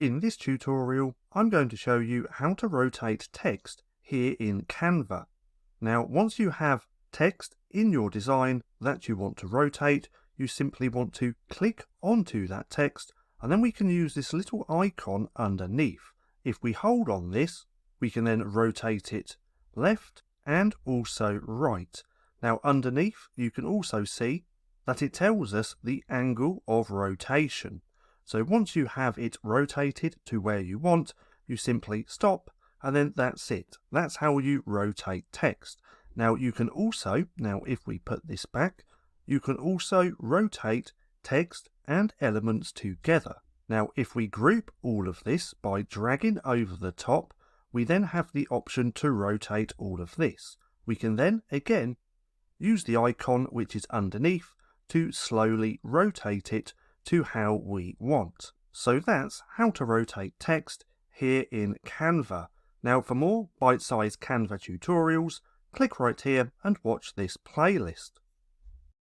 In this tutorial, I'm going to show you how to rotate text here in Canva. Now, once you have text in your design that you want to rotate, you simply want to click onto that text, and then we can use this little icon underneath. If we hold on this, we can then rotate it left and also right. Now, underneath, you can also see that it tells us the angle of rotation. So once you have it rotated to where you want, you simply stop, and then that's it. That's how you rotate text. Now you can also, if we put this back, you can also rotate text and elements together. Now if we group all of this by dragging over the top, we then have the option to rotate all of this. We can then, again, use the icon which is underneath to slowly rotate it to how we want. So that's how to rotate text here in Canva. Now for more bite-sized Canva tutorials, click right here and watch this playlist.